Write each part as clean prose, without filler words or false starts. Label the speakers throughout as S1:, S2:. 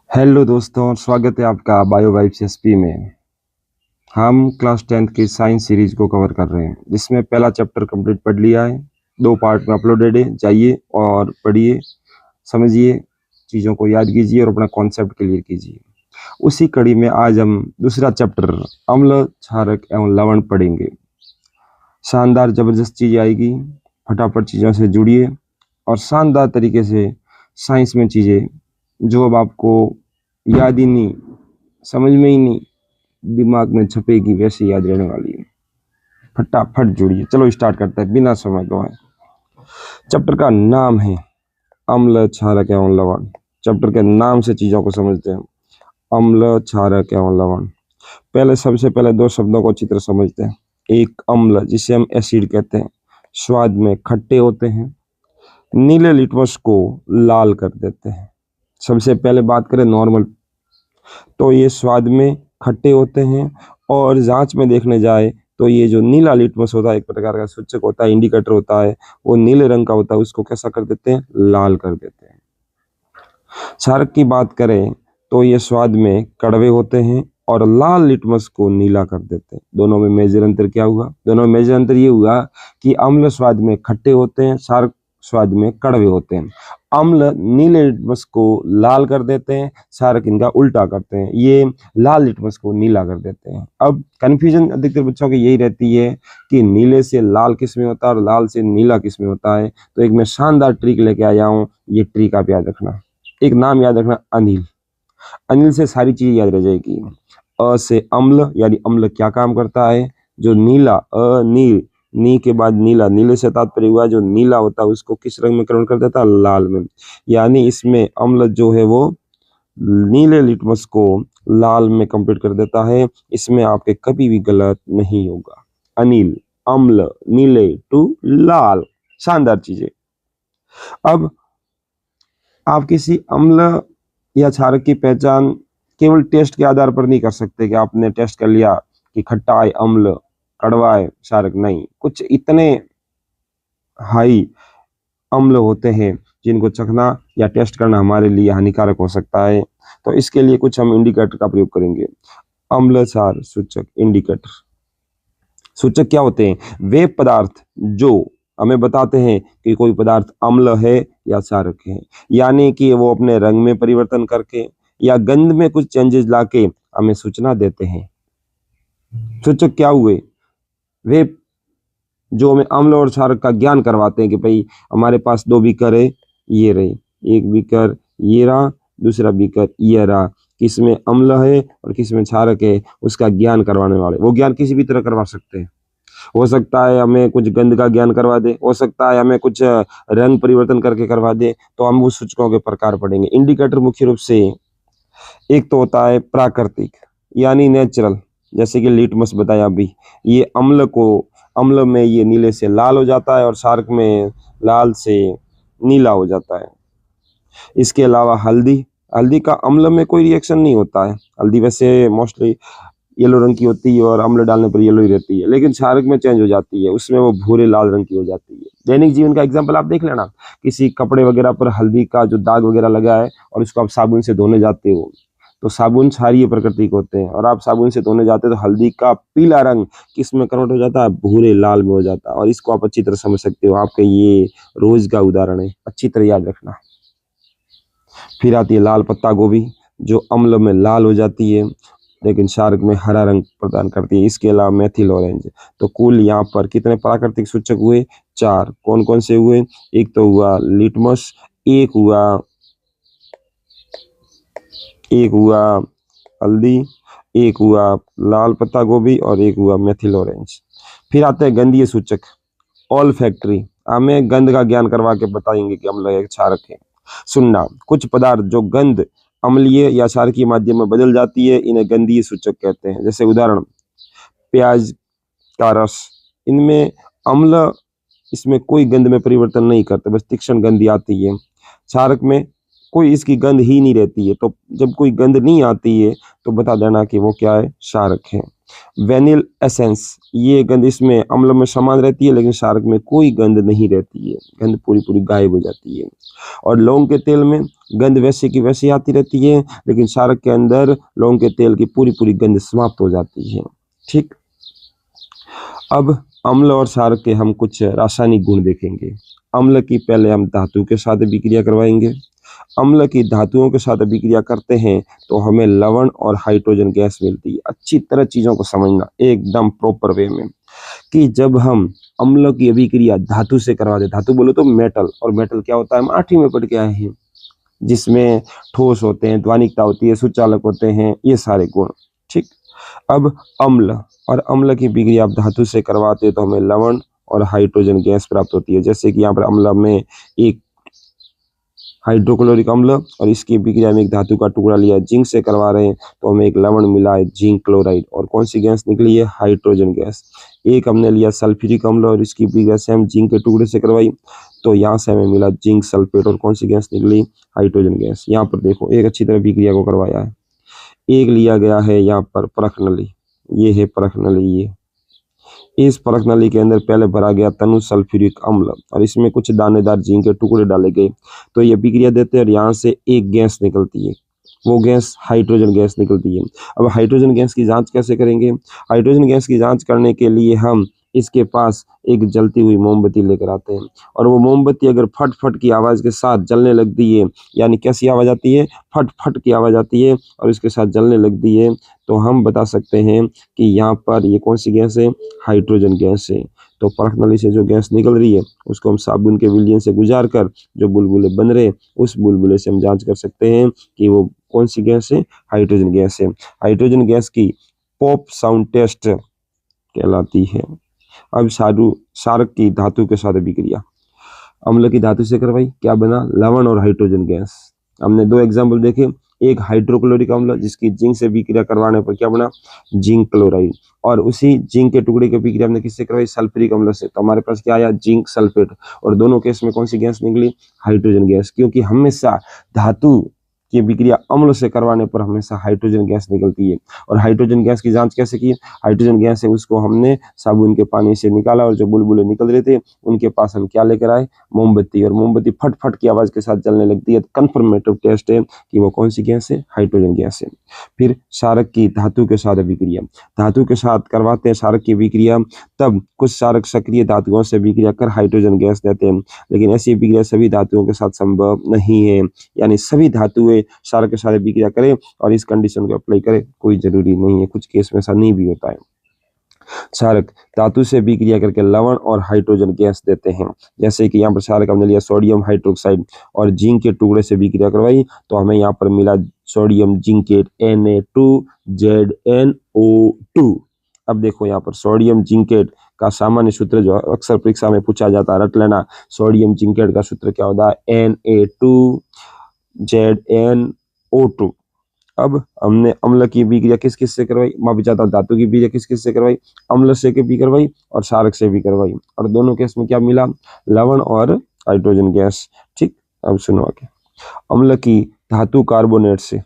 S1: Hello दोस्तों, स्वागत है आपका बायो वाइब्स एसपी में। हम क्लास 10th की साइंस सीरीज को कवर कर रहे हैं, जिसमें पहला चैप्टर कंप्लीट पढ़ लिया है। 2 पार्ट में अपलोडेड है, जाइए और पढ़िए, समझिए, चीज़ों को याद कीजिए और अपना कॉन्सेप्ट क्लियर कीजिए। उसी कड़ी में आज हम दूसरा चैप्टर अम्ल, क्षारक एवं लवण पढ़ेंगे। शानदार जबरदस्त चीज़ आएगी, फटाफट चीज़ों से जुड़िए और शानदार तरीके से साइंस में चीज़ें जो अब आपको याद ही नहीं, समझ में ही नहीं, दिमाग में छपेगी वैसी याद रहने वाली है। फटाफट जुड़िए। चलो स्टार्ट करते हैं बिना समय गवाए। चैप्टर का नाम है अम्ल, क्षारक एवं लवण। चैप्टर के नाम से चीजों को समझते हैं। अम्ल, क्षारक एवं लवण। पहले सबसे पहले 2 शब्दों को अच्छी तरह समझते हैं। एक अम्ल, जिसे हम एसिड कहते हैं, स्वाद में खट्टे होते हैं, नीले लिटमस को लाल कर देते हैं। सबसे पहले बात करें नॉर्मल, तो ये स्वाद में खट्टे होते हैं और जांच में देखने जाए तो ये जो नीला लिटमस होता है, एक प्रकार का सूचक होता है, इंडिकेटर होता है, वो नीले रंग का होता है, उसको कैसा कर देते हैं, लाल कर देते हैं। क्षारक की बात करें तो ये स्वाद में कड़वे होते हैं और लाल लिटमस को नीला कर देते हैं। दोनों में मेजर अंतर क्या हुआ? दोनों में मेजर अंतर ये हुआ कि अम्ल स्वाद में खट्टे होते हैं, क्षारक स्वाद में कड़वे होते हैं। अम्ल नीले लिटमस को लाल कर देते हैं, क्षारक इनका उल्टा करते हैं, ये लाल लिटमस को नीला कर देते हैं। अब कंफ्यूजन अधिकतर बच्चों की यही रहती है कि नीले से लाल किस में होता है और लाल से नीला किस में होता है। तो एक मैं शानदार ट्रिक लेके आया हूँ, ये ट्रिक आप याद रखना। एक नाम याद रखना, अनिल। अनिल से सारी चीज याद रह जाएगी। अ से अम्ल, यानी अम्ल क्या काम करता है? जो नीला, नी के बाद नीला, नीले से तात्पर्य हुआ जो नीला होता है उसको किस रंग में कन्वर्ट कर देता है? लाल में। यानी इसमें अम्ल जो है वो नीले लिटमस को लाल में कंप्लीट कर देता है। इसमें आपके कभी भी गलत नहीं होगा। अनिल, अम्ल, नीले टू लाल, शानदार चीजें। अब आप किसी अम्ल या क्षारक की पहचान केवल टेस्ट के आधार पर नहीं कर सकते कि आपने टेस्ट कर लिया कि खट्टा है अम्ल, कड़वा है क्षारक। नहीं, कुछ इतने हाई अम्ल होते हैं जिनको चखना या टेस्ट करना हमारे लिए हानिकारक हो सकता है। तो इसके लिए कुछ हम इंडिकेटर का प्रयोग करेंगे। अम्ल क्षार सूचक, इंडिकेटर। सूचक क्या होते हैं? वे पदार्थ जो हमें बताते हैं कि कोई पदार्थ अम्ल है या क्षारक है, यानी कि वो अपने रंग में परिवर्तन करके या गंध में कुछ चेंजेस लाके हमें सूचना देते हैं। सूचक क्या हुए? वे जो हमें अम्ल और क्षारक का ज्ञान करवाते हैं कि भाई हमारे पास 2 बीकर है, ये रहे, एक बीकर ये रहा, दूसरा बीकर ये रहा, किसमें अम्ल है और किसमें क्षारक है, उसका ज्ञान करवाने वाले। वो ज्ञान किसी भी तरह करवा सकते हैं। हो सकता है हमें कुछ गंध का ज्ञान करवा दे, हो सकता है हमें कुछ रंग परिवर्तन करके करवा दे, तो हम उस सूचकों के प्रकार पढ़ेंगे। इंडिकेटर मुख्य रूप से एक तो होता है प्राकृतिक, यानी नेचुरल, जैसे कि लिटमस बताया अभी, ये अम्ल में ये नीले से लाल हो जाता है और क्षारक में लाल से नीला हो जाता है। इसके अलावा हल्दी, हल्दी का अम्ल में कोई रिएक्शन नहीं होता है। हल्दी वैसे मोस्टली येलो रंग की होती है और अम्ल डालने पर येलो ही रहती है, लेकिन क्षारक में चेंज हो जाती है, उसमें वो भूरे लाल रंग की हो जाती है। दैनिक जीवन का एग्जांपल आप देख लेना, किसी कपड़े वगैरह पर हल्दी का जो दाग वगैरह लगा है और उसको आप साबुन से धोने जाते हो, तो साबुन क्षारीय प्रकृति के होते हैं और आप साबुन से धोने जाते हो तो हल्दी का पीला रंग किस में कन्वर्ट हो जाता है? भूरे लाल में हो जाता है। और इसको आप अच्छी तरह समझ सकते हो, आपके ये रोज का उदाहरण है, अच्छी तरह याद रखना। फिर आती है लाल पत्ता गोभी, जो अम्ल में लाल हो जाती है लेकिन क्षारक में हरा रंग प्रदान करती है। इसके अलावा मेथिल ऑरेंज। तो कुल यहाँ पर कितने प्राकृतिक सूचक हुए? 4। कौन कौन से हुए? एक तो हुआ लिटमस, एक हुआ हल्दी, एक हुआ लाल पत्ता गोभी और एक हुआ मेथिल ऑरेंज। फिर आते हैं गंधीय सूचक, ऑल फैक्ट्री। हमें गंध का ज्ञान करवा के बताएंगे कि अम्ल है क्षारक है। सुनना, कुछ पदार्थ जो गंध अम्लीय या क्षारकीय माध्यम में बदल जाती है, इन्हें गंधीय सूचक कहते हैं। जैसे उदाहरण, प्याज का रस, इनमें अम्ल, इसमें कोई गंध में परिवर्तन नहीं करते, बस तीक्ष्ण गंध आती है। क्षारक में कोई इसकी गंध ही नहीं रहती है। तो जब कोई गंध नहीं आती है तो बता देना कि वो क्या है? क्षारक है। वेनिल एसेंस, ये गंध इसमें अम्ल में समान रहती है, लेकिन क्षारक में कोई गंध नहीं रहती है, गंध पूरी पूरी गायब हो जाती है। और लौंग के तेल में गंध वैसे की वैसी आती रहती है, लेकिन क्षारक के अंदर लौंग के तेल की पूरी पूरी गंध समाप्त हो जाती है। ठीक, अब अम्ल और क्षारक के हम कुछ रासायनिक गुण देखेंगे। अम्ल की पहले हम धातु के साथ अभिक्रिया करवाएंगे। अम्ल की धातुओं के साथ अभिक्रिया करते हैं तो हमें लवण और हाइड्रोजन गैस मिलती है। अच्छी तरह चीजों को समझना एकदम प्रॉपर वे में, कि जब हम अम्ल की अभिक्रिया धातु से करवाते, धातु बोलो तो मेटल, और मेटल क्या होता है, हम 8वीं में पढ़ के आए हैं, जिसमें ठोस होते हैं, ध्वनिकता होती है, सुचालक होते हैं, ये सारे गुण। ठीक, अब अम्ल और अम्ल की अभिक्रिया आप धातु से करवाते हैं तो हमें लवण और हाइड्रोजन गैस प्राप्त होती है। जैसे कि यहाँ पर अम्ल में एक हाइड्रोक्लोरिक अम्ल और इसकी अभिक्रिया में एक धातु का टुकड़ा लिया, जिंक से करवा रहे हैं तो हमें एक लवण मिला है जिंक क्लोराइड, और कौन सी गैस निकली है, हाइड्रोजन गैस। एक हमने लिया सल्फ्यूरिक अम्ल और इसकी अभिक्रिया से हम जिंक के टुकड़े से करवाई तो यहाँ से हमें मिला जिंक सल्फेट, और कौन सी गैस निकली, हाइड्रोजन गैस। यहाँ पर देखो एक अच्छी तरह अभिक्रिया को करवाया है। एक लिया गया है यहाँ पर परख नली, ये है परख नली, ये इस परख नली के अंदर पहले भरा गया तनु सल्फ्यूरिक अम्ल और इसमें कुछ दानेदार जिंक के टुकड़े डाले गए तो ये अभिक्रिया देते हैं और यहाँ से एक गैस निकलती है, वो गैस हाइड्रोजन गैस निकलती है। अब हाइड्रोजन गैस की जांच कैसे करेंगे, हाइड्रोजन गैस की जांच करने के लिए हम इसके पास एक जलती हुई मोमबत्ती लेकर आते हैं और वो मोमबत्ती अगर फट फट की आवाज के साथ जलने लगती है, यानी कैसी आवाज आती है, फट फट की आवाज आती है और इसके साथ जलने लगती है, तो हम बता सकते हैं कि यहाँ पर ये कौन सी गैस है, हाइड्रोजन गैस है। तो परख नली से जो गैस निकल रही है उसको हम साबुन के विलयन से गुजार कर जो बुलबुले बन रहे उस बुलबुले से हम जांच कर सकते हैं कि वो कौन सी गैस है, हाइड्रोजन गैस है। हाइड्रोजन गैस की पॉप साउंड टेस्ट कहलाती है। अब क्षारक की धातु के साथ अभिक्रिया, अम्ल की धातु से करवाई, क्या बना, लवण और हाइड्रोजन गैस। हमने दो एग्जाम्पल देखे, एक हाइड्रोक्लोरिक अम्ल जिसकी जिंक से अभिक्रिया करवाने पर क्या बना, जिंक क्लोराइड, और उसी जिंक के टुकड़े की अभिक्रिया हमने किससे करवाई, सल्फ्यूरिक अम्ल से, तो हमारे पास क्या आया, जिंक सल्फेट, और दोनों केस में कौन सी गैस निकली, हाइड्रोजन गैस, क्योंकि हमेशा धातु की अभिक्रिया अम्ल से करवाने पर हमेशा हाइड्रोजन गैस निकलती है। और हाइड्रोजन गैस की जांच कैसे की, हाइड्रोजन गैस है उसको हमने साबुन के पानी से निकाला और जो बुलबुले निकल रहे थे उनके पास हम क्या लेकर आए, मोमबत्ती, और मोमबत्ती फट फट की आवाज के साथ जलने लगती है, कंफर्मेटिव टेस्ट है कि वो कौन सी गैस है, हाइड्रोजन गैस है। फिर क्षारक की धातु के साथ अभिक्रिया, धातु के साथ करवाते हैं क्षारक की अभिक्रिया, तब कुछ क्षारक सक्रिय धातुओं से अभिक्रिया कर हाइड्रोजन गैस देते हैं, लेकिन ऐसी अभिक्रिया सभी धातुओं के साथ संभव नहीं है, यानी सभी धातुएं क्षारक के साथ अभिक्रिया करें और इस कंडीशन को अप्लाई करें कोई जरूरी नहीं है, कुछ केस में ऐसा नहीं भी होता है। क्षारक धातु से अभिक्रिया करके लवण और हाइड्रोजन गैस देते हैं, जैसे कि यहाँ पर क्षारक हमने लिया सोडियम हाइड्रोक्साइड और जिंक के टुकड़े से अभिक्रिया करवाई तो हमें यहाँ पर मिला सोडियम जिंकेट Na2ZnO2। अब देखो यहाँ पर सोडियम जिंकेट का सामान्य सूत्र जो अक्सर परीक्षा में पूछा जाता है, रट लेना, सोडियम जिंकेट का सूत्र क्या होता है, Na2ZnO2। अब हमने अम्ल की अभिक्रिया किस किस से करवाई, माफी चाहता हूं, धातु की अभिक्रिया किस किस से करवाई, अम्ल से भी करवाई और क्षारक से भी करवाई, और दोनों केस में क्या मिला, लवण और हाइड्रोजन गैस। ठीक, अब सुनो आगे, अम्ल की धातु कार्बोनेट से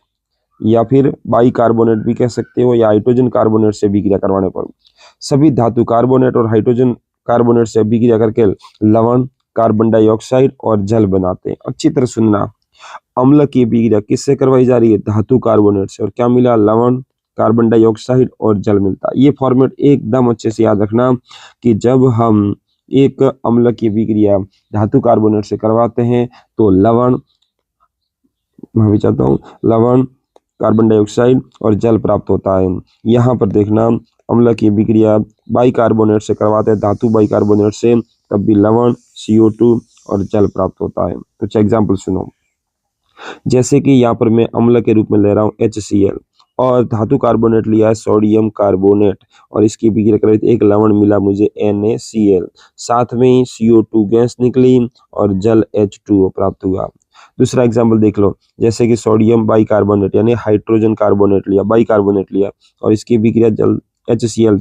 S1: या फिर बाई कार्बोनेट भी कह सकते हो या हाइड्रोजन कार्बोनेट से अभिक्रिया करवाने पर सभी धातु कार्बोनेट और हाइड्रोजन कार्बोनेट से अभिक्रिया करके लवण, कार्बन डाइऑक्साइड और जल बनाते हैं। अच्छी तरह सुनना, अम्ल की अभिक्रिया किससे करवाई जा रही है, धातु कार्बोनेट से, और क्या मिला, लवण, कार्बन डाइऑक्साइड और जल मिलता है। ये फॉर्मेट एकदम अच्छे से याद रखना कि जब हम एक अम्ल की अभिक्रिया धातु कार्बोनेट से करवाते हैं तो लवण, मैं भी चाहता हूँ, लवण, कार्बन डाइऑक्साइड और जल प्राप्त होता है। यहाँ पर देखना, अम्ल की अभिक्रिया बाई कार्बोनेट से करवाते हैं, धातु बाई कार्बोनेट से, तब भी लवण, CO2 और जल प्राप्त होता है। कुछ एग्जाम्पल सुनो, जैसे कि यहाँ पर मैं अम्ल के रूप में ले रहा हूँ HCl और धातु कार्बोनेट लिया है सोडियम कार्बोनेट और इसकी अभिक्रिया करें तो एक लवण मिला मुझे NaCl, साथ में ही CO2 गैस निकली और जल H2O प्राप्त हुआ। दूसरा एग्जाम्पल देख लो, जैसे कि सोडियम बाई कार्बोनेट यानी हाइड्रोजन कार्बोनेट लिया, बाई कार्बोनेट लिया और इसकी अभिक्रिया जल HCl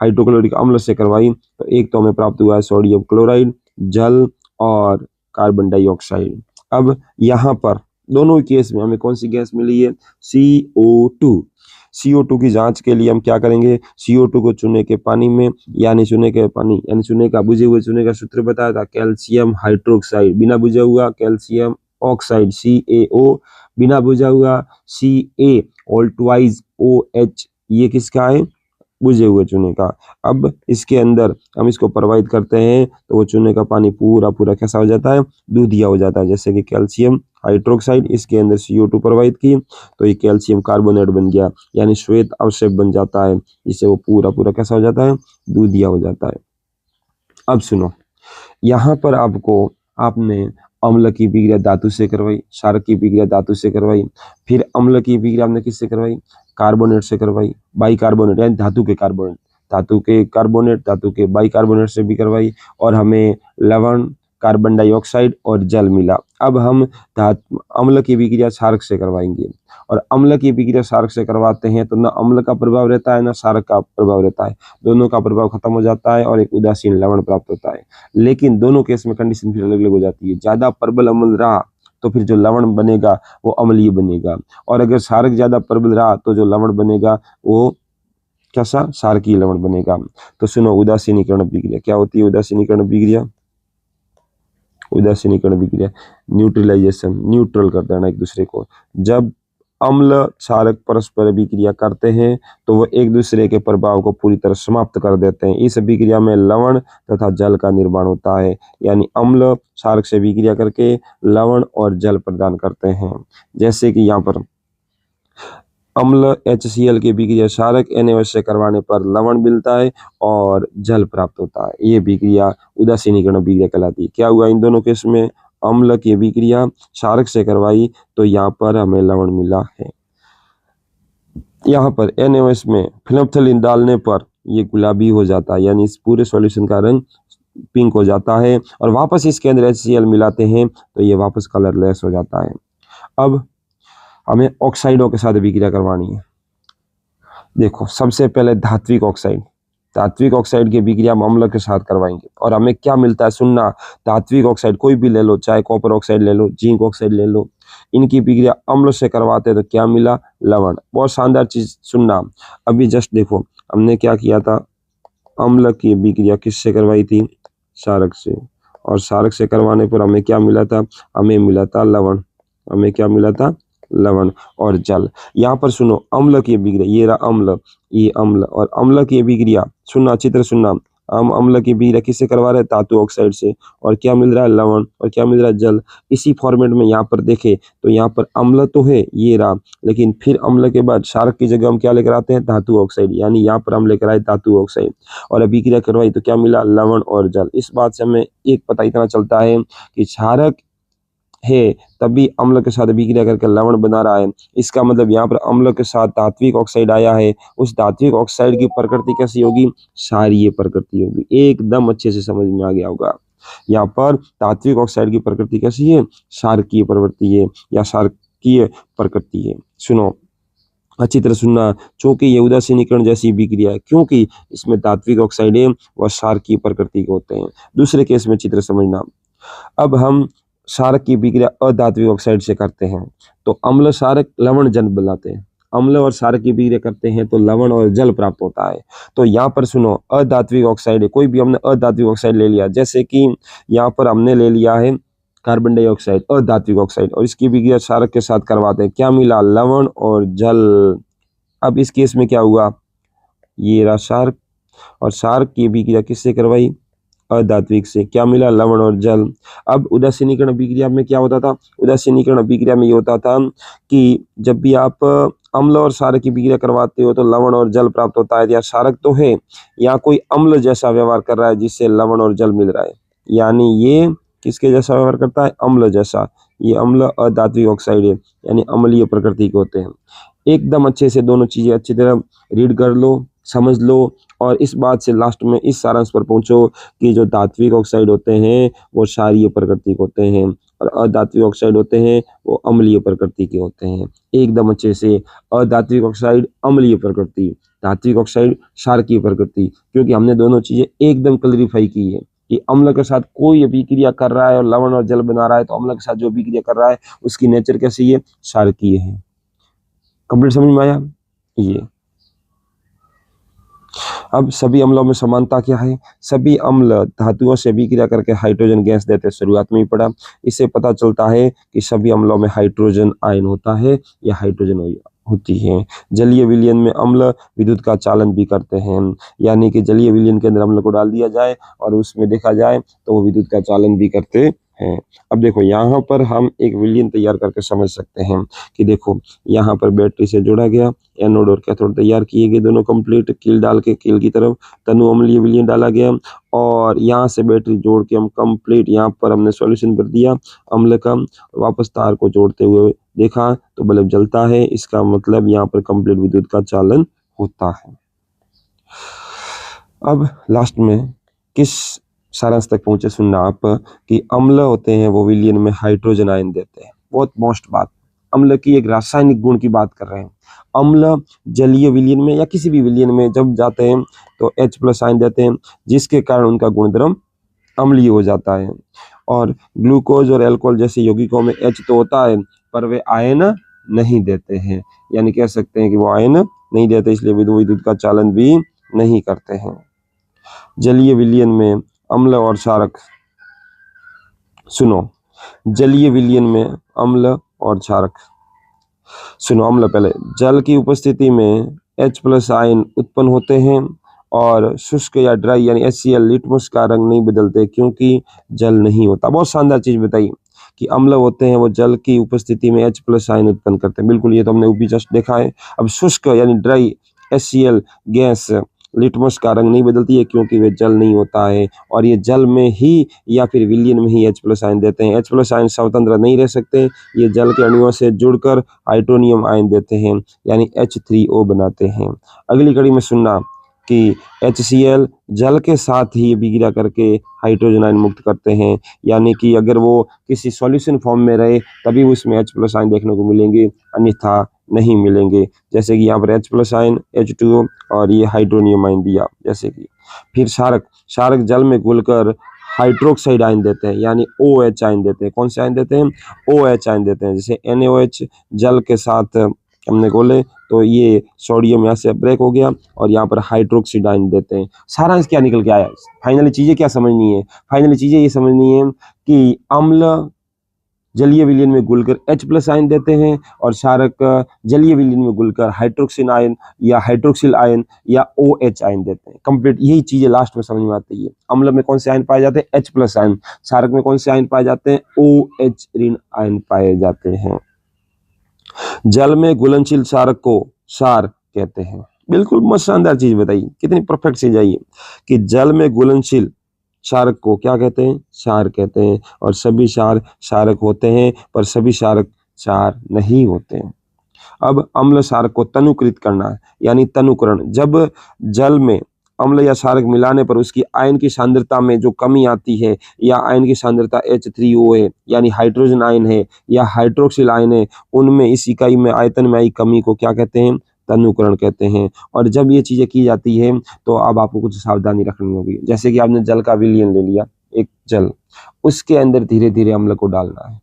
S1: हाइड्रोक्लोरिक अम्ल से करवाई तो एक तो हमें प्राप्त हुआ है सोडियम क्लोराइड, जल और कार्बन डाइऑक्साइड। अब यहाँ पर दोनों केस में हमें कौन सी गैस मिली है, CO2। CO2 की जांच के लिए हम क्या करेंगे, CO2 को चूने के पानी में यानी चूने के पानी यानी चूने का बुझे हुए चूने का सूत्र बताया था कैल्शियम हाइड्रोक्साइड, बिना बुझा हुआ कैल्शियम ऑक्साइड CaO, बिना बुझा हुआ Ca ऑल ट्वाइस OH, ये किसका है, बुझे हुए चूने का। अब इसके अंदर हम इसको प्रवाहित करते हैं तो वो चूने का पानी पूरा पूरा कैसा हो जाता है, दूधिया हो जाता है। जैसे कि कैल्शियम हाइड्रोक्साइड, इसके अंदर CO2 प्रवाहित की तो ये कैल्शियम कार्बोनेट बन गया यानी श्वेत अवक्षेप बन जाता है, इससे वो पूरा पूरा कैसा हो जाता है, दूधिया हो जाता है। अब सुनो, यहाँ पर आपने अम्ल की विक्रिया धातु से करवाई, क्षारक की विक्रिया धातु से करवाई, फिर अम्ल की विक्रिया हमने किससे करवाई, कार्बोनेट से करवाई, बाइकार्बोनेट यानी धातु के कार्बोनेट, धातु के बाइकार्बोनेट से भी करवाई, और हमें लवण, कार्बन डाइऑक्साइड और जल मिला। अब हम अम्ल की विक्रिया क्षारक से करवाएंगे, और अम्ल की विक्रिया क्षारक से करवाते हैं तो न अम्ल का प्रभाव रहता है न क्षारक का प्रभाव रहता है, दोनों का प्रभाव खत्म हो जाता है और एक उदासीन लवण प्राप्त होता है। लेकिन दोनों केस में कंडीशन फिर अलग अलग हो जाती है। ज्यादा प्रबल अम्ल रहा तो फिर जो लवण बनेगा वो अम्लीय बनेगा, और अगर क्षारक ज्यादा प्रबल रहा तो जो लवण बनेगा वो कैसा, क्षारकीय लवण बनेगा। तो सुनो, उदासीनीकरण विक्रिया क्या होती है, उदासीनीकरण विक्रिया न्यूट्रलाइजेशन, न्यूट्रल कर देना एक दूसरे को। जब अम्ल क्षारक परस्पर विक्रिया करते हैं तो वो एक दूसरे के प्रभाव को पूरी तरह समाप्त कर देते हैं। इस विक्रिया में लवण तथा जल का निर्माण होता है, यानी अम्ल क्षारक से विक्रिया करके लवण और जल प्रदान करते हैं। जैसे कि यहाँ पर अम्ल HCl की विक्रिया क्षारक NaOH से करवाने पर लवण मिलता है और जल प्राप्त होता है। ये विक्रिया उदासीनीकरण विक्रिया कहलाती है। क्या हुआ इन दोनों केस में, अम्ल की विक्रिया क्षारक से करवाई तो यहाँ पर हमें लवण मिला है। यहाँ पर NaOH में फिनोल्फ्थालीन डालने पर ये गुलाबी हो जाता है, यानी इस पूरे सॉल्यूशन का रंग पिंक हो जाता है, और वापस इसके अंदर HCl मिलाते हैं तो ये वापस कलरलेस हो जाता है। अब हमें ऑक्साइडों के साथ विक्रिया करवानी है। देखो, सबसे पहले धात्विक ऑक्साइड की विक्रिया हम अम्ल के साथ करवाएंगे, और हमें क्या मिलता है सुनना, धात्विक ऑक्साइड कोई भी ले लो, चाहे कॉपर ऑक्साइड ले लो, जिंक ऑक्साइड ले लो, इनकी विक्रिया अम्ल से करवाते हैं तो क्या मिला, लवण। बहुत शानदार चीज सुनना, अभी जस्ट देखो हमने क्या किया था, अम्ल की विक्रिया किससे करवाई थी, क्षारक से, और क्षारक से करवाने पर हमें क्या मिला था, हमें मिला था लवण, हमें क्या मिला था, लवण और जल। यहाँ पर सुनो, अम्ल की विक्रिया, ये रहा अम्ल, ये अम्ल, और अम्ल की विक्रिया सुनना, चित्र सुनना, हम अम्ल की विक्रिया किससे करवा रहे हैं, धातु ऑक्साइड से, और क्या मिल रहा है, लवण, और क्या मिल रहा है, जल। इसी फॉर्मेट में यहाँ पर देखे तो यहाँ पर अम्ल तो है, ये रहा, लेकिन फिर अम्ल के बाद क्षारक की जगह हम क्या लेकर आते हैं, धातु ऑक्साइड, यानी यहाँ पर हम लेकर आए धातु ऑक्साइड, और अभी विक्रिया करवाई तो क्या मिला, लवण और जल। इस बात से हमें एक पता इतना चलता है कि क्षारक है तभी अम्ल के साथ विक्रिया करके लवण बना रहा है। इसका मतलब यहाँ पर अम्ल के साथ धात्विक ऑक्साइड आया है, उस धात्विक ऑक्साइड की प्रकृति कैसी होगी, क्षारीय प्रकृति होगी। एकदम अच्छे से समझ में आ गया होगा। यहाँ पर धात्विक ऑक्साइड की प्रकृति कैसी है, क्षारकीय प्रवृत्ति है या क्षारकीय प्रकृति है। सुनो, अच्छी तरह सुनना, चूंकि ये उदासीनीकरण जैसी विक्रिया है, क्योंकि इसमें धात्विक ऑक्साइड है वह क्षारकीय प्रकृति के होते हैं। दूसरे केस में चित्र समझना, अब हम क्षारक की विक्रिया अधात्विक ऑक्साइड से करते हैं तो अम्ल क्षारक लवण जल बनाते हैं, अम्ल और क्षारक की विक्रिया करते हैं तो लवण और जल प्राप्त होता है। तो यहाँ पर सुनो, अधात्विक ऑक्साइड है, कोई भी हमने अधात्विक ऑक्साइड ले लिया, जैसे कि यहाँ पर हमने ले लिया है कार्बन डाइऑक्साइड, अधात्विक ऑक्साइड, और इसकी विक्रिया क्षारक के साथ करवाते हैं, क्या मिला, लवण और जल। अब इस केस में क्या हुआ, ये रहा क्षारक, और क्षारक की विक्रिया किससे करवाई, अधात्विक से, क्या मिला, लवण और जल। अब उदासीनीकरण विक्रिया में क्या होता था, उदासीनीकरण विक्रिया में ये होता था कि जब भी आप अम्ल और क्षारक की विक्रिया करवाते हो तो लवण और जल प्राप्त होता है। या क्षारक तो है, या कोई अम्ल जैसा व्यवहार कर रहा है जिससे लवण और जल मिल रहा है, यानी ये किसके जैसा व्यवहार करता है, अम्ल जैसा। ये अम्ल अधात्विक ऑक्साइड है, यानी अम्लीय प्रकृति के होते हैं। एकदम अच्छे से दोनों चीजें अच्छी तरह रीड कर लो, समझ लो, और इस बात से लास्ट में इस सारांश पर पहुंचो कि जो धात्विक ऑक्साइड होते हैं वो क्षारीय प्रकृति के होते हैं, और अधात्विक ऑक्साइड होते हैं वो अम्लीय प्रकृति के होते हैं। एकदम अच्छे से, अधात्विक ऑक्साइड अम्लीय प्रकृति, धात्विक ऑक्साइड क्षारकीय प्रकृति, क्योंकि हमने दोनों चीजें एकदम क्लैरिफाई की है कि अम्ल के साथ कोई अभिक्रिया कर रहा है और लवण और जल बना रहा है तो अम्ल के साथ जो अभिक्रिया कर रहा है उसकी नेचर कैसी है, क्षारकीय है। कंप्लीट समझ में आया। ये। अब सभी अम्लों में समानता क्या है? सभी अम्ल धातुओं से अभिक्रिया करके हाइड्रोजन गैस देते हैं, शुरुआत में ही पढ़ा। इससे पता चलता है कि सभी अम्लों में हाइड्रोजन आयन होता है या हाइड्रोजन होती है। जलीय विलयन में अम्ल विद्युत का चालन भी करते हैं, यानी कि जलीय विलयन के अंदर अम्ल को डाल दिया जाए और उसमें देखा जाए तो वो विद्युत का चालन भी करते हैं। अब देखो यहाँ पर हम एक विलयन तैयार करके समझ सकते हैं कि देखो यहाँ पर बैटरी से जोड़ा गया, एनोड और कैथोड तैयार किए गए दोनों कंप्लीट, कील डाल के कील की तरफ तनु अम्लीय विलयन डाला गया और यहाँ से बैटरी जोड़ के हम कंप्लीट यहाँ पर हमने सॉल्यूशन भर दिया अम्ल का। वापस तार को जोड़ते हुए देखा तो बल्ब जलता है, इसका मतलब यहाँ पर कंप्लीट विद्युत का चालन होता है। अब लास्ट में किस सारांश तक पहुंचे सुनना आप कि अम्ल होते हैं वो विलयन में हाइड्रोजन आयन देते हैं। बहुत मोस्ट बात, अम्ल की एक रासायनिक गुण की बात कर रहे हैं। अम्ल जलीय विलयन में या किसी भी विलयन में जब जाते हैं तो H+ आयन देते हैं, जिसके कारण उनका गुणधर्म अम्लीय हो जाता है। और ग्लूकोज और अल्कोहल जैसे यौगिकों में H तो होता है पर वे आयन नहीं देते हैं, यानी कह सकते हैं कि वो आयन नहीं देते, इसलिए विद्युत का चालन भी नहीं करते हैं। जलीय विलयन में अम्ल और क्षारक, सुनो, जलीय विलयन में अम्ल और क्षारक, सुनो, अम्ल पहले, जल की उपस्थिति में H+ आयन उत्पन्न होते हैं और शुष्क या ड्राई यानी HCl लिटमस का रंग नहीं बदलते क्योंकि जल नहीं होता। बहुत शानदार चीज बताई कि अम्ल होते हैं वो जल की उपस्थिति में H+ आयन उत्पन्न करते हैं, बिल्कुल ये तो हमने ऊपर जस्ट देखा है। अब शुष्क यानी ड्राई HCl गैस लिटमस का रंग नहीं बदलती है क्योंकि वे जल नहीं होता है और ये जल में ही या फिर विलयन में ही H+ आयन देते हैं। H+ आयन स्वतंत्र नहीं रह सकते, ये जल के अणुओं से जुड़कर हाइड्रोनियम आयन देते हैं यानी H3O बनाते हैं। अगली कड़ी में सुनना कि HCl जल के साथ ही अभिक्रिया करके हाइड्रोजन आयन मुक्त करते हैं, यानी कि अगर वो किसी सॉल्यूशन फॉर्म में रहे तभी उसमें H+ आयन देखने को मिलेंगे, अन्यथा नहीं मिलेंगे। जैसे कि यहाँ पर H+ आयन H2O और ये हाइड्रोनियम आयन दिया जैसे कि। फिर क्षारक जल में घुलकर हाइड्रोक्साइड आयन देते हैं यानी OH आयन देते हैं। कौन से आयन देते हैं? OH आयन देते हैं। जैसे NaOH जल के साथ हमने घोले तो ये सोडियम यहाँ से ब्रेक हो गया और यहाँ पर हाइड्रोक्साइड आयन देते हैं। सारांश क्या निकल के आया? फाइनली चीजें क्या समझनी है? फाइनली चीजें ये समझनी है कि अम्ल जलीय विलयन में घुलकर H+ आयन देते हैं और क्षारक जलीय विलयन में घुलकर हाइड्रोक्सिन आयन या हाइड्रोक्सिल आयन या OH आयन देते हैं। कंप्लीट यही चीजें लास्ट में समझ में आती है। अम्ल में कौन से आयन पाए जाते हैं? H+ ion. क्षारक में कौन से आयन पाए जाते हैं? OH ऋण आयन पाए जाते हैं। जल में घुलनशील क्षारक को क्षार कहते हैं। बिल्कुल मस्त शानदार चीज बताई, कितनी परफेक्ट चीज आई कि जल में घुलनशील क्षारक को क्या कहते हैं? क्षार कहते हैं। और सभी क्षार क्षारक होते हैं पर सभी क्षारक क्षार नहीं होते हैं। अब अम्ल क्षारक को तनुकृत करना है यानी तनुकरण। जब जल में अम्ल या क्षारक मिलाने पर उसकी आयन की सांद्रता में जो कमी आती है या आयन की सांद्रता H3O है यानी हाइड्रोजन आयन है या हाइड्रोक्सिल आयन है, उनमें इस इकाई में आयतन में आई कमी को क्या कहते हैं? तनुकरण कहते हैं। और जब ये चीजें की जाती है तो अब आपको कुछ सावधानी रखनी होगी। जैसे कि आपने जल का विलयन ले लिया, एक जल, उसके अंदर धीरे धीरे अम्ल को डालना है,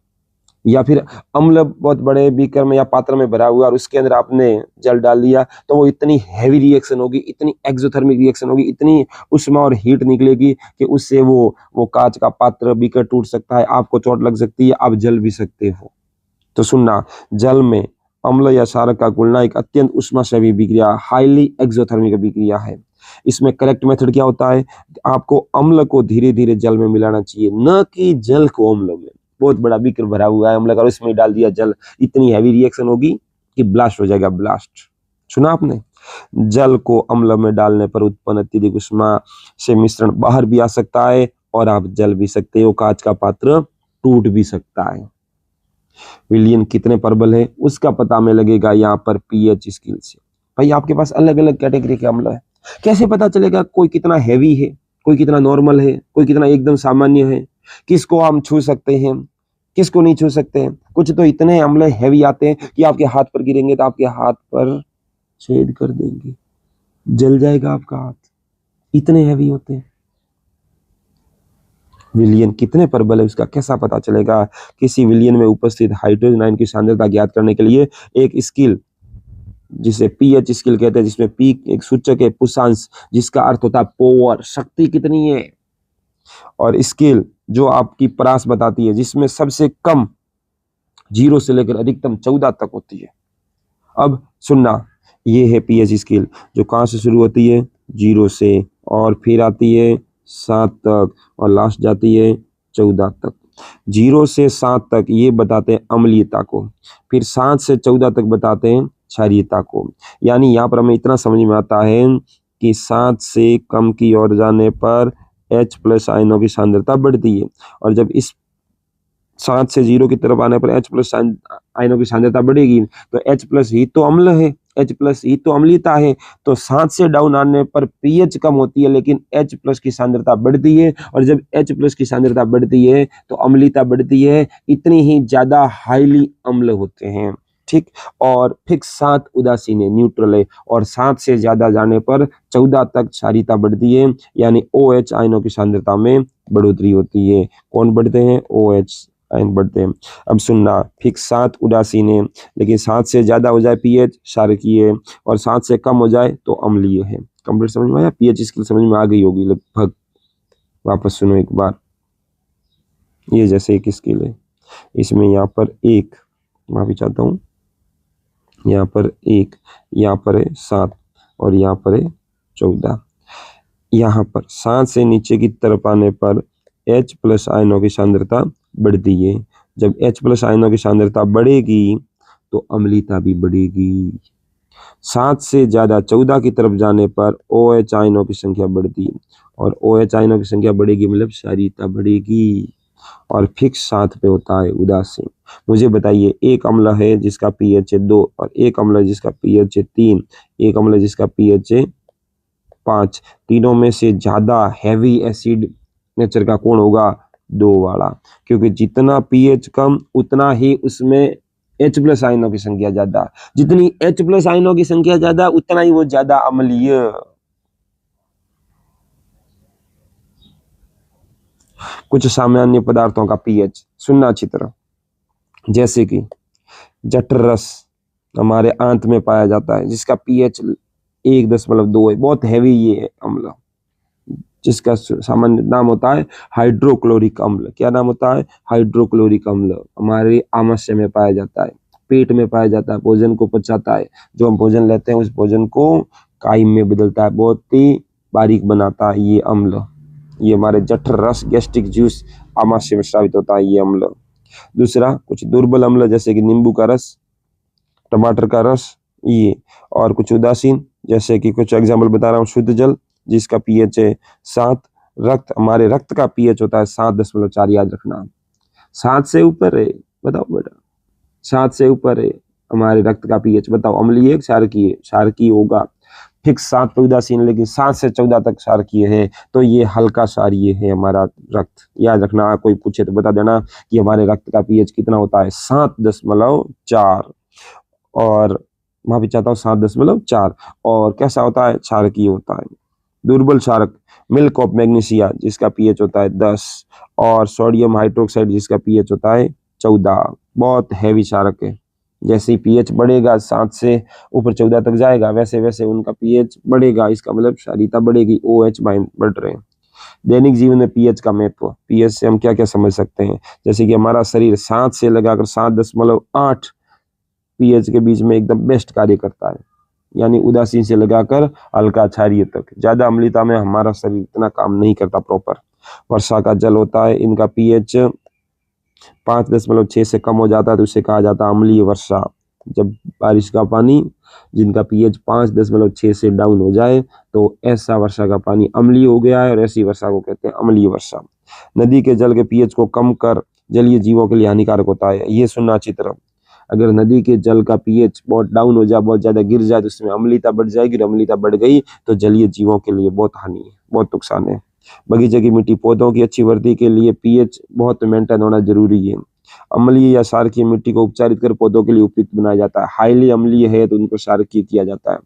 S1: या फिर अम्ल बहुत बड़े बीकर में या पात्र में भरा हुआ और उसके अंदर आपने जल डाल दिया तो वो इतनी हैवी रिएक्शन होगी, इतनी एक्सोथर्मिक रिएक्शन होगी, इतनी उष्मा और हीट निकलेगी कि उससे वो कांच का पात्र बीकर टूट सकता है, आपको चोट लग सकती है, आप जल भी सकते हो। तो सुनना, जल में अम्ल या क्षारक का घुलना एक अत्यंत उष्मा सेवी अभिक्रिया, हाईली एक्सोथर्मिक अभिक्रिया है। इसमें करेक्ट मेथड क्या होता है? आपको अम्ल को धीरे धीरे जल में मिलाना चाहिए, न कि जल को अम्ल में। बहुत बड़ा बीकर भरा हुआ है अम्ल का, उसमें डाल दिया जल, इतनी हैवी रिएक्शन होगी कि ब्लास्ट हो जाएगा, ब्लास्ट। सुना आपने? जल को अम्ल में डालने पर उत्पन्न अत्यधिक उष्मा से मिश्रण बाहर भी आ सकता है और आप जल भी सकते हो, कांच का पात्र टूट भी सकता है। विलयन कितने प्रबल है उसका पता हमें लगेगा यहाँ पर पीएच स्केल से। भाई आपके पास अलग अलग कैटेगरी के अम्ल है, कैसे पता चलेगा कोई कितना हैवी है, कोई कितना नॉर्मल है, कोई कितना एकदम सामान्य है? किसको हम छू सकते हैं, किसको नहीं छू सकते हैं? कुछ तो इतने अम्ल हैवी आते हैं कि आपके हाथ पर गिरेंगे तो आपके हाथ पर छेद कर देंगे, जल जाएगा आपका हाथ, इतने हैवी होते हैं। विलयन कितने प्रबल है उसका कैसा पता चलेगा? किसी विलयन में उपस्थित हाइड्रोजन आयन की सांद्रता ज्ञात करने के लिए एक स्केल जिसे पीएच स्केल कहते हैं, जिसमें पी एक सूचक है पुषांश, जिसका अर्थ होता है पावर, शक्ति कितनी है, और स्केल जो आपकी परास बताती है, जिसमें सबसे कम 0 से लेकर अधिकतम 14 तक होती है। अब सुनना, ये है पीएच स्केल जो कहाँ से शुरू होती है, 0 से, और फिर आती है 7 तक, और लास्ट जाती है 14 तक। 0 से 7 तक ये बताते हैं अम्लीयता को, फिर 7 से 14 तक बताते हैं क्षारीयता को। यानी यहाँ पर हमें इतना समझ में आता है कि 7 से कम की ओर जाने पर H+ आयनों की सांद्रता बढ़ती है, और जब इस 7 से 0 की तरफ आने पर H+ आयनों की सांद्रता बढ़ेगी, तो H+ ही तो अम्ल है, H+ ही तो अम्लीयता है। तो 7 से डाउन आने पर pH कम होती है, लेकिन H+ की सांद्रता बढ़ती है, और जब H+ की सांद्रता बढ़ती है तो अम्लीयता बढ़ती है, इतनी ही ज्यादा हाईली अम्ल होते हैं, ठीक। और फिक्स 7 उदासीन है, न्यूट्रल है, और 7 से ज्यादा जाने पर 14 तक क्षारीयता बढ़ती है, यानी OH आयनों की सांद्रता में बढ़ोतरी होती है। कौन बढ़ते हैं, OH आयन बढ़ते हैं। अब सुनना, फिक्स 7 उदासीन है, लेकिन 7 से ज्यादा हो जाए पीएच क्षारकीय है, और 7 से कम हो जाए तो अम्लीय है। कंप्लीट समझ में आया, पीएच स्केल समझ में आ गई होगी लगभग। वापस सुनो एक बार, ये जैसे एक स्केल है, इसमें यहाँ पर 1, माफी चाहता हूँ, यहाँ पर 1, यहाँ पर है 7, और यहाँ पर है 14। यहाँ पर 7 से नीचे की तरफ आने पर H+ आयनों की सांद्रता बढ़ती है। जब H+ आयनों की सांद्रता बढ़ेगी तो अम्लीयता भी बढ़ेगी। 7 से ज्यादा 14 की तरफ जाने पर OH आयनों की संख्या बढ़ती है, और OH आयनों की संख्या बढ़ेगी मतलब क्षारीयता बढ़ेगी। और फिक्स 7 पे होता है उदासीन। मुझे बताइए, एक अम्ल है जिसका pH है 2, और एक अम्ल है जिसका pH है 3, एक अम्ल है जिसका pH है 5, तीनों में से ज्यादा हैवी एसिड नेचर का कौन होगा, 2 वाला, क्योंकि जितना pH कम उतना ही उसमें H+ आयनों की संख्या ज्यादा, जितनी H+ आयनों की संख्या ज्यादा उतना ही वो ज्यादा अम्लीय। कुछ सामान्य पदार्थों का pH सुनना अच्छी तरह, जैसे कि जठर रस हमारे आंत में पाया जाता है, जिसका pH 1.2 है, बहुत हैवी ये अम्ल, जिसका सामान्य नाम होता है हाइड्रोक्लोरिक अम्ल। क्या नाम होता है, हाइड्रोक्लोरिक अम्ल। हमारे आमाशय में पाया जाता है, पेट में पाया जाता है, भोजन को पचाता है, जो हम भोजन लेते हैं उस भोजन को काई में बदलता है, बहुत ही बारीक बनाता है ये अम्ल। ये हमारे जठर रस, गैस्ट्रिक जूस, आमाशय में स्रावित होता है ये अम्ल। दूसरा, कुछ दुर्बल अम्ल जैसे कि नींबू का रस, टमाटर का रस, ये। और कुछ उदासीन, जैसे कि कुछ एग्जाम्पल बता रहा हूँ, शुद्ध जल जिसका pH है 7, रक्त, हमारे रक्त का pH होता है 7.4, याद रखना। 7 से ऊपर है, बताओ बेटा, 7 से ऊपर है हमारे रक्त का pH, बताओ अम्लीय क्षारकीय, क्षारकीय होगा। फिक्स 7 पे उदासीन, लेकिन 7 से 14 तक क्षारकीय है, तो ये हल्का क्षारीय है हमारा रक्त। याद रखना, कोई पूछे तो बता देना कि हमारे रक्त का pH कितना होता है, 7.4, और माफी चाहता हूँ 7.4, और कैसा होता है, क्षारकीय होता है। दुर्बल क्षारक, मिल्क ऑफ मैग्नीशिया जिसका pH होता है 10, और सोडियम हाइड्रोक्साइड जिसका pH होता है 14, बहुत हैवी क्षारक है। जैसे ही pH बढ़ेगा 7 से ऊपर 14 तक जाएगा, वैसे वैसे उनका pH बढ़ेगा, इसका मतलब क्षारीयता बढ़ेगी, OH बढ़ रहे हैं। दैनिक जीवन में pH का महत्व, pH से हम क्या क्या समझ सकते हैं, जैसे कि हमारा शरीर 7 से लगाकर 7.8 pH के बीच में एकदम बेस्ट कार्य करता है, यानी उदासीन से लगाकर हल्का क्षारीय तक। ज्यादा अम्लीयता में हमारा शरीर इतना काम नहीं करता प्रॉपर। वर्षा का जल होता है, इनका pH 5.6 से कम हो जाता है तो उसे कहा जाता है अम्लीय वर्षा। जब बारिश का पानी जिनका pH 5.6 से डाउन हो जाए तो ऐसा वर्षा का पानी अम्लीय हो गया है, और ऐसी वर्षा को कहते हैं अम्लीय वर्षा। नदी के जल के pH को कम कर जलीय जीवों के लिए हानिकारक होता है, ये सुनना अच्छी तरह। अगर नदी के जल का pH बहुत डाउन हो जाए, बहुत ज्यादा गिर जाए, तो उसमें अम्लीयता बढ़ जाएगी, और अम्लीयता बढ़ गई तो जलीय जीवों के लिए बहुत हानि है, बहुत नुकसान है। बगीचे की मिट्टी, पौधों की अच्छी वृद्धि के लिए pH बहुत मेंटेन होना जरूरी है। अम्लीय या क्षारकीय मिट्टी को उपचारित कर पौधों के लिए उपयुक्त बनाया जाता है। हाईली अम्लीय है तो उनको क्षारकीय किया जाता है,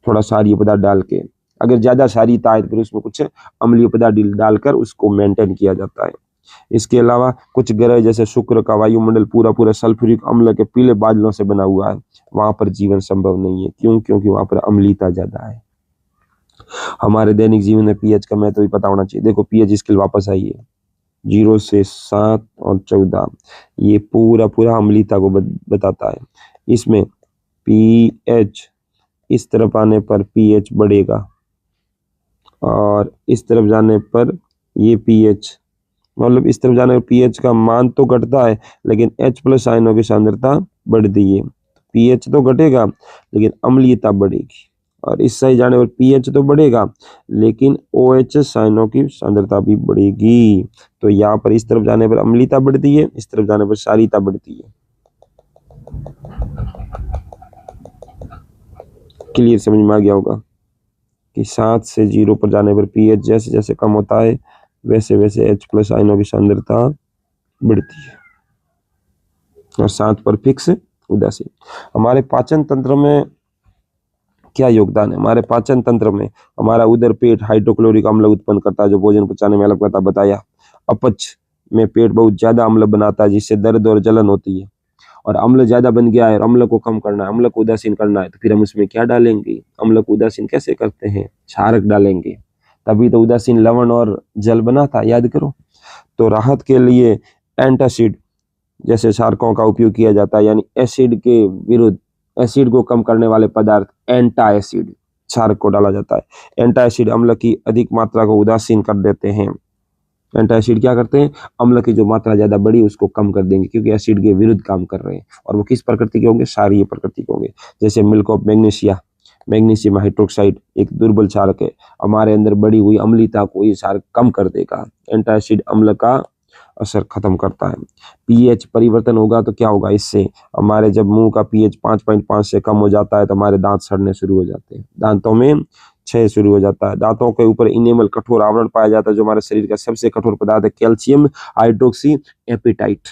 S1: थोड़ा क्षारीय पदार्थ डाल के। अगर ज्यादा क्षारीयता है तो फिर उसमें कुछ अम्लीय पदार्थ डालकर उसको मेंटेन किया जाता है। इसके अलावा कुछ ग्रह जैसे शुक्र का वायुमंडल पूरा पूरा सल्फ्यूरिक अम्ल के पीले बादलों से बना हुआ है, वहां पर जीवन संभव नहीं है। क्यों? क्योंकि वहां पर अम्लीयता ज्यादा है। हमारे दैनिक जीवन में पीएच का महत्व भी पता होना चाहिए। देखो पीएच स्केल वापस आई है, 0 से 7 और 14, ये पूरा पूरा अम्लीयता को बताता है। इसमें पीएच इस तरफ आने पर पीएच बढ़ेगा और इस तरफ जाने पर ये पीएच, मतलब इस तरफ जाने पर पीएच का मान तो घटता है लेकिन H+ आयनों की सांद्रता बढ़ती है। पीएच तो घटेगा लेकिन अम्लीयता बढ़ेगी, और इस साइड जाने पर पीएच तो बढ़ेगा लेकिन OH आयनों की सांद्रता भी बढ़ेगी। तो यहाँ पर इस तरफ जाने पर अम्लीयता बढ़ती है, इस तरफ जाने पर क्षारीयता बढ़ती है। क्लियर समझ में आ गया होगा कि 7 से 0 पर जाने पर पीएच जैसे जैसे कम होता है वैसे वैसे H+ आयनों की सांद्रता बढ़ती है, और 7 पर फिक्स उदासीन। हमारे पाचन तंत्र में क्या योगदान है? हमारे पाचन तंत्र में हमारा उदर पेट हाइड्रोक्लोरिक अम्ल उत्पन्न करता है जो भोजन पचाने में हेल्प करता है, बताया। अपच में पेट बहुत ज्यादा अम्ल बनाता है जिससे दर्द और जलन होती है, और अम्ल ज्यादा बन गया है और अम्ल को कम करना है, अम्ल को उदासीन करना है, तो फिर हम उसमें क्या डालेंगे? अम्ल को उदासीन कैसे करते हैं? क्षारक डालेंगे, तभी तो उदासीन लवण और जल बना था, याद करो। तो राहत के लिए एंटासिड जैसे क्षारकों का उपयोग किया जाता है, यानी एसिड के विरुद्ध एसिड को कम करने वाले पदार्थ एंटा एसिड क्षारक को डाला जाता है। एंटा एसिड अम्ल की अधिक मात्रा को उदासीन कर देते हैं। एंटा एसिड क्या करते हैं? अम्ल की जो मात्रा ज्यादा बड़ी उसको कम कर देंगे, क्योंकि एसिड के विरुद्ध काम कर रहे हैं, और वो किस प्रकृति के होंगे? क्षारीय प्रकृति के होंगे। जैसे milk of magnesia, magnesium hydroxide एक दुर्बल क्षारक है, हमारे अंदर बढ़ी हुई अम्लीयता को ये क्षारक कम कर देगा। एंटा एसिड अम्ल का असर खत्म करता है। पीएच परिवर्तन होगा तो क्या होगा? इससे हमारे जब मुंह का पीएच 5.5 से कम हो जाता है तो हमारे दांत सड़ने शुरू हो जाते हैं, दांतों में क्षय शुरू हो जाता है। दांतों के ऊपर इनेमल कठोर आवरण पाया जाता है जो हमारे शरीर का सबसे कठोर पदार्थ है, कैल्शियम हाइड्रोक्सी एपिटाइट।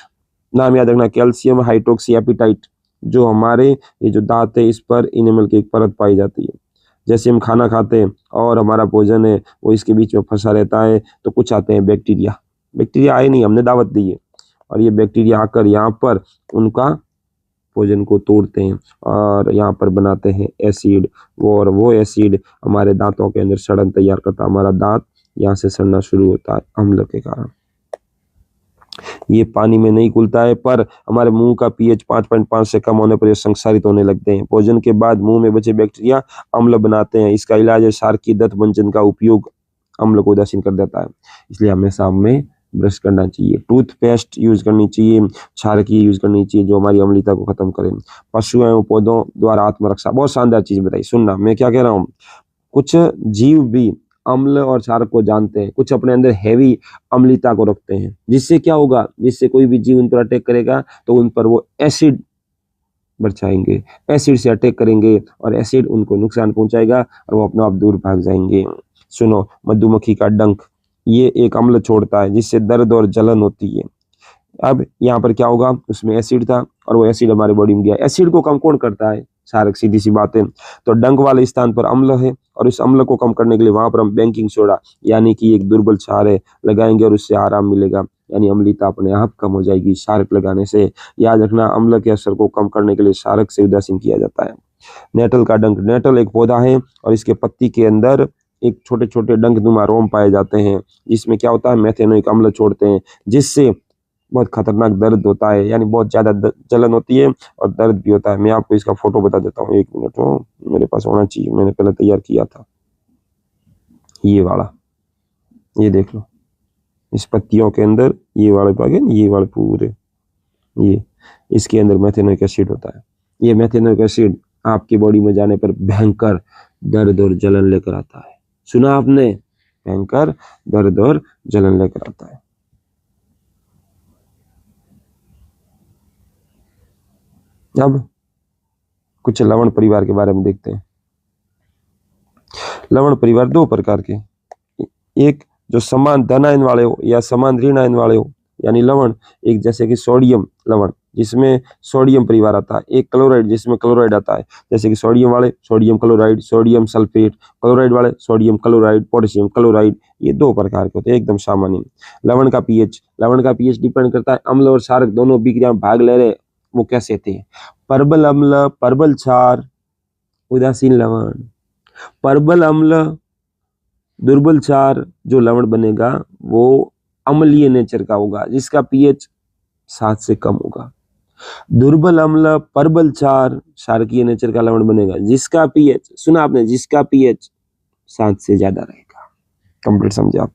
S1: नाम याद रखना, कैल्शियम हाइड्रोक्सी एपिटाइट। जो हमारे ये जो दांत है इस पर इनेमल की एक परत पाई जाती है। जैसे हम खाना खाते हैं और हमारा भोजन है वो इसके बीच में फंसा रहता है, तो कुछ आते हैं बैक्टीरिया। बैक्टीरिया आए नहीं, हमने दावत दी है, और ये बैक्टीरिया आकर यहाँ पर उनका भोजन को तोड़ते हैं और यहाँ पर बनाते हैं एसिड, और वो एसिड हमारे दांतों के अंदर सड़न तैयार करता है। हमारा दांत यहाँ से सड़ना शुरू होता है अम्ल के कारण। ये पानी में नहीं घुलता है, पर हमारे मुंह का पीएच 5.5 से कम होने पर ये संक्षारित होने लगते हैं। भोजन के बाद मुंह में बचे बैक्टीरिया अम्ल बनाते हैं। इसका इलाज है क्षारकीय दंत मंजन का उपयोग, अम्ल को उदासीन कर देता है। इसलिए हमेशा हमें ब्रश करना चाहिए, टूथपेस्ट यूज करनी चाहिए, क्षारकीय यूज करनी चाहिए जो हमारी अम्लीयता को खत्म करे। पशु एवं पौधों द्वारा आत्मरक्षा, बहुत शानदार चीज बताई। सुनना मैं क्या कह रहा हूँ। कुछ जीव भी अम्ल और क्षारक को जानते हैं, कुछ अपने अंदर हैवी अम्लीयता को रखते हैं, जिससे क्या होगा? जिससे कोई भी जीव उन पर अटैक करेगा तो उन पर वो एसिड बरसाएंगे, एसिड से अटैक करेंगे और एसिड उनको नुकसान पहुंचाएगा और वो अपने आप दूर भाग जाएंगे। सुनो, मधुमक्खी का डंक, ये एक अम्ल छोड़ता है जिससे दर्द और जलन होती है। अब यहाँ पर क्या होगा? उसमें एसिड था और वो एसिड हमारी बॉडी में गया। एसिड को कम कौन करता है? क्षारक, सीधी सी बात है। तो डंक वाले स्थान पर अम्ल है, और इस अम्ल को कम करने के लिए वहां पर हम बेकिंग सोडा यानी कि एक दुर्बल क्षार है लगाएंगे और उससे आराम मिलेगा, यानी अम्लीयता अपने आप कम हो जाएगी क्षारक लगाने से। याद रखना, अम्ल के असर को कम करने के लिए क्षारक से उदासीन किया जाता है। नेटल का डंक, नेटल एक पौधा है और इसके पत्ती के अंदर एक छोटे छोटे डंकनुमा रोम पाए जाते हैं, जिसमें क्या होता है? मेथेनोइक अम्ल छोड़ते हैं, जिससे बहुत खतरनाक दर्द होता है, यानी बहुत ज्यादा जलन होती है और दर्द भी होता है। मैं आपको इसका फोटो बता देता हूँ, 1 मिनट हो, मेरे पास होना चाहिए, मैंने पहले तैयार किया था। ये वाला, ये देख लो, इस पत्तियों के अंदर ये वाले भाग, ये वाले पूरे, ये इसके अंदर मेथेनोइक एसिड होता है। ये मेथेनोइक एसिड आपकी बॉडी में जाने पर भयंकर दर्द और जलन लेकर आता है। सुना आपने? भयंकर दर्द और जलन लेकर आता है। अब कुछ लवण परिवार के बारे में देखते हैं। लवण परिवार 2 प्रकार के, एक जो समान धन आयन वाले हो या समान ऋण आयन वाले हो, यानी लवण, एक जैसे कि सोडियम लवण जिसमें सोडियम परिवार आता है, एक क्लोराइड जिसमें क्लोराइड आता है, जैसे कि सोडियम वाले sodium chloride, sodium sulphate, chloride वाले सोडियम क्लोराइड, पोटेशियम क्लोराइड, ये 2 प्रकार के होते हैं, एकदम सामान्य। लवण का पीएच डिपेंड करता है, अम्ल और क्षारक दोनों अभिक्रिया में भाग ले रहे वो कैसे थे। परबल अम्ल, परबल क्षार, उदासीन लवण। परबल अम्ल, दुर्बल क्षार जो लवण बनेगा वो अम्लीय नेचर का होगा, जिसका पीएच 7 से कम होगा। दुर्बल अम्ल, परबल क्षार, क्षारकीय नेचर का लवण बनेगा जिसका पीएच, सुना आपने, जिसका पीएच 7 से ज्यादा रहेगा। कंप्लीट समझे आप।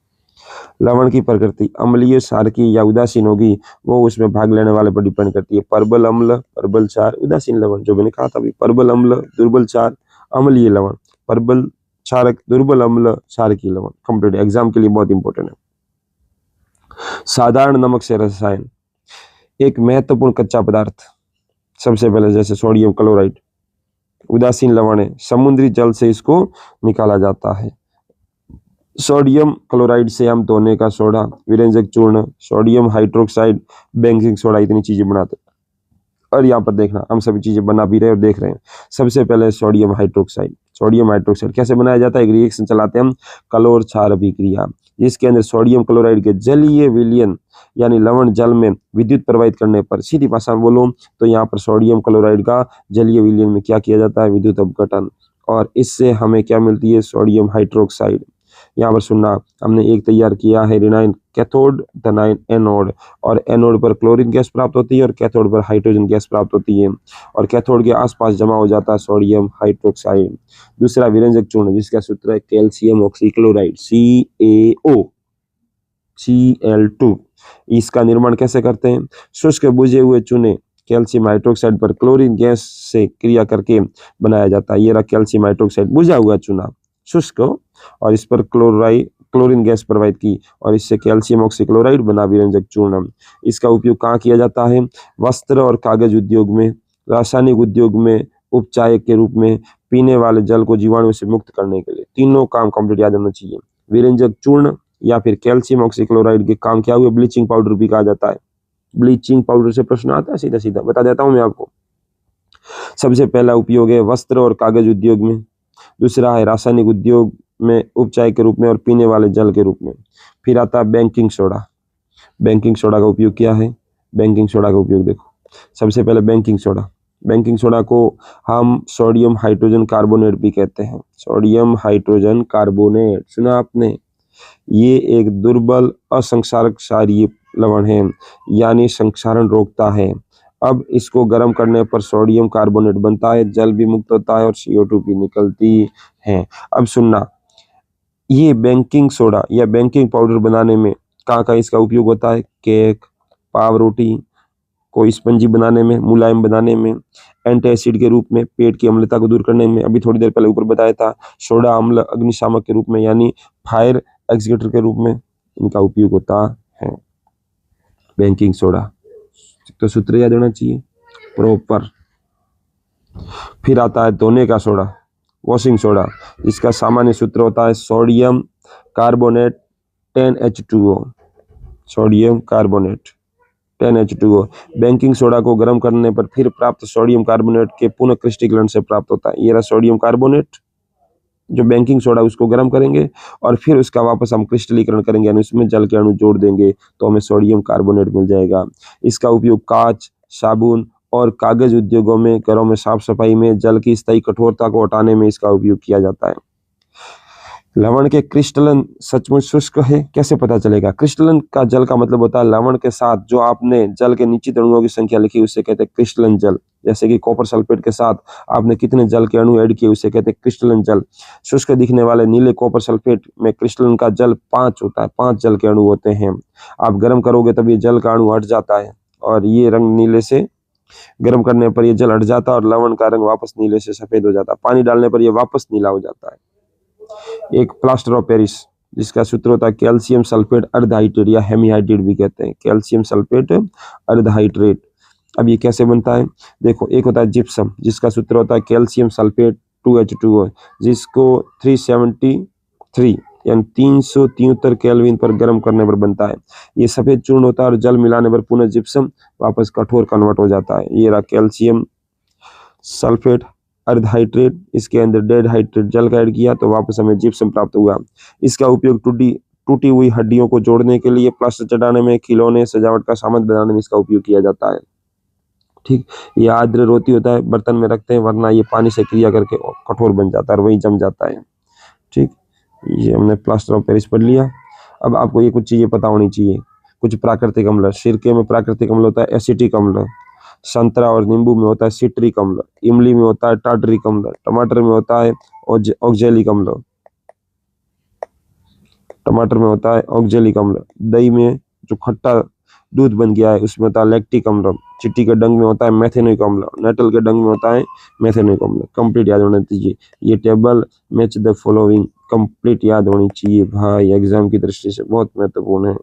S1: लवण की प्रकृति अम्लीय, क्षारकीय या उदासीन होगी, वो उसमें भाग लेने वाले पर डिपेंड करती है। परबल अम्ल, परबल क्षार, उदासीन लवण, जो मैंने कहा था अभी, परबल अम्ल, दुर्बल क्षार, अम्लीय लवण, परबल क्षारक, दुर्बल अम्ल, क्षारकीय लवण। कंप्लीट, एग्जाम के लिए बहुत इंपॉर्टेंट है। साधारण नमक से रसायन, एक महत्वपूर्ण कच्चा पदार्थ, सबसे पहले जैसे सोडियम क्लोराइड, उदासीन लवण है, समुद्री जल से इसको निकाला जाता है। सोडियम क्लोराइड से हम धोने का सोडा, विरंजक चूर्ण, सोडियम हाइड्रोक्साइड, बेकिंग सोडा, इतनी चीजें बनाते हैं। और यहाँ पर देखना, हम सभी चीजें बना भी रहे और देख रहे हैं। सबसे पहले सोडियम हाइड्रोक्साइड। सोडियम हाइड्रोक्साइड कैसे बनाया जाता है? एक रिएक्शन चलाते हैं हम, कलोर क्षार अभिक्रिया, जिसके अंदर सोडियम क्लोराइड के जलीय विलयन यानी लवण जल में विद्युत प्रवाहित करने पर, सीधी भाषा में बोलूं तो यहाँ पर सोडियम क्लोराइड का जलीय विलयन में क्या किया जाता है? विद्युत अपघटन, और इससे हमें क्या मिलती है? Sodium hydroxide. यहाँ पर सुनना, हमने एक तैयार किया है ऋणायन कैथोड, धनायन एनोड, और एनोड पर क्लोरीन गैस प्राप्त होती है और कैथोड पर हाइड्रोजन गैस प्राप्त होती है, और कैथोड के आसपास जमा हो जाता है सोडियम हाइड्रोक्साइड। दूसरा विरंजक चूर्ण, जिसका सूत्र है कैल्शियम ऑक्सीक्लोराइड, CaO, Cl2। इसका निर्माण कैसे करते हैं? शुष्क बुझे हुए चूने कैल्शियम हाइड्रोक्साइड पर क्लोरीन गैस से क्रिया करके बनाया जाता है। ये रहा कैल्शियम हाइड्रोक्साइड, बुझा हुआ चूना, शुष्क, और इस पर क्लोरीन गैस प्रवाहित की और इससे कैल्शियम ऑक्सीक्लोराइड बना विरंजक चूर्ण। इसका उपयोग कहाँ किया जाता है? वस्त्र और कागज उद्योग में, रासायनिक उद्योग में, उपचायक के रूप में, पीने वाले जल को जीवाणु से मुक्त करने के लिए। तीनों काम कंप्लीट याद होना चाहिए। विरंजक चूर्ण या फिर कैल्शियम ऑक्सीक्लोराइड के काम क्या हुए? ब्लीचिंग पाउडर भी कहा जाता है। ब्लीचिंग पाउडर से प्रश्न आता है, सीधा सीधा बता देता हूं मैं आपको। सबसे पहला उपयोग है वस्त्र और कागज उद्योग में, दूसरा है रासायनिक उद्योग में उपचाय के रूप में, और पीने वाले जल के रूप में। फिर आता है बेकिंग सोडा। बेकिंग सोडा का उपयोग क्या है? बेकिंग सोडा का उपयोग देखो, सबसे पहले बेकिंग सोडा को हम सोडियम हाइड्रोजन कार्बोनेट भी कहते हैं। सोडियम हाइड्रोजन कार्बोनेट, सुना आपने? ये एक दुर्बल असंक्षारक क्षारीय लवण है, यानी संक्षारण रोकता है। अब इसको गर्म करने पर सोडियम कार्बोनेट बनता है, जल भी मुक्त होता है और CO2 भी निकलती है। अब सुनना, ये बेकिंग सोडा या बेकिंग पाउडर बनाने में कहाँ इसका उपयोग होता है? केक, पाव रोटी को स्पंजी बनाने में, मुलायम बनाने में, एंटी एसिड के रूप में, पेट की अम्लता को दूर करने में, अभी थोड़ी देर पहले ऊपर बताया था, सोडा अम्ल अग्निशामक के रूप में यानी फायर एक्सटिंग्विशर के रूप में इनका उपयोग होता है। बेकिंग सोडा तो सूत्र याद होना चाहिए प्रॉपर। फिर आता है धोने का सोडा, वॉशिंग सोडा, जिसका सामान्य सूत्र होता है sodium carbonate 10H2O, sodium carbonate 10H2O। Baking soda को गर्म करने पर फिर प्राप्त सोडियम कार्बोनेट के पुनः क्रिस्टलीकरण से प्राप्त होता है। ये रहा सोडियम कार्बोनेट, जो बेकिंग सोडा उसको गर्म करेंगे और फिर उसका वापस हम क्रिस्टलीकरण करेंगे, यानी उसमें जल के अणु जोड़ देंगे तो हमें सोडियम कार्बोनेट मिल जाएगा। इसका उपयोग कांच, साबुन और कागज उद्योगों में, घरों में साफ सफाई में, जल की स्थायी कठोरता को हटाने में इसका उपयोग किया जाता है। लवण के क्रिस्टलन सचमुच शुष्क है, कैसे पता चलेगा? क्रिस्टलन का जल का मतलब होता है लवण के साथ जो आपने जल के निश्चित अणुओं की संख्या लिखी उसे कहते हैं क्रिस्टलन जल। जैसे कि कॉपर सल्फेट के साथ आपने कितने जल के अणु ऐड किए उसे कहते हैं क्रिस्टलन जल। शुष्क दिखने वाले नीले कॉपर सल्फेट में क्रिस्टलन का जल 5 होता है, 5 जल के अणु होते हैं। आप गर्म करोगे तब ये जल का अणु हट जाता है और ये रंग नीले से, गर्म करने पर ये जल हट जाता है और लवण का रंग वापस नीले से सफेद हो जाता है। पानी डालने पर यह वापस नीला हो जाता है। एक प्लास्टर ऑफ पेरिस, जिसका सूत्र होता है कैल्शियम सल्फेट अर्धहाइड्रेट या हेमीहाइड्रेट भी कहते हैं, कैल्शियम सल्फेट अर्धहाइड्रेट। अब ये कैसे बनता है? देखो, एक होता है जिप्सम, जिसका सूत्र होता है कैल्शियम सल्फेट 2H2O, जिसको 373 यानी 373 केल्विन पर गर्म करने पर बनता है। ये सफेद चूर्ण होता है और जल मिलाने पर पुनः जिप्सम वापस कठोर कन्वर्ट हो जाता है। ये रहा कैल्शियम सल्फेट अर्धहाइड्रेट, इसके अंदर डेड हाइड्रेट जल का ऐड किया तो वापस हमें जिप्सम प्राप्त हुआ। इसका उपयोग टूटी हुई हड्डियों को जोड़ने के लिए, प्लास्टर चढ़ाने में, खिलौने, सजावट का सामान बनाने में इसका उपयोग किया जाता है। ठीक, ये आर्द्र रोती होता है, बर्तन में रखते हैं, वरना ये पानी से क्रिया करके कठोर बन जाता है और वही जम जाता है। ठीक, ये हमने प्लास्टर ऑफ पेरिस पढ़ लिया। अब आपको ये कुछ चीजें पता होनी चाहिए। कुछ प्राकृतिक अम्ल, सिरके में प्राकृतिक अम्ल होता है एसिटिक अम्ल, संतरा और नींबू में होता है सिट्रिक अम्ल, इमली में होता है टार्टरिक अम्ल, टमाटर में होता है ऑक्जेलिक अम्ल, टमाटर में होता है ऑक्जेलिक अम्ल, दही में जो खट्टा दूध बन गया है उसमें होता है लैक्टिक अम्ल, चिट्टी के डंग में होता है मेथेनोइक अम्ल, नेटल के डंग में होता है मेथेनोइक अम्ल। कंप्लीट याद होना चाहिए ये table, match the following, complete याद होनी चाहिए भाई, एग्जाम की दृष्टि से बहुत महत्वपूर्ण है।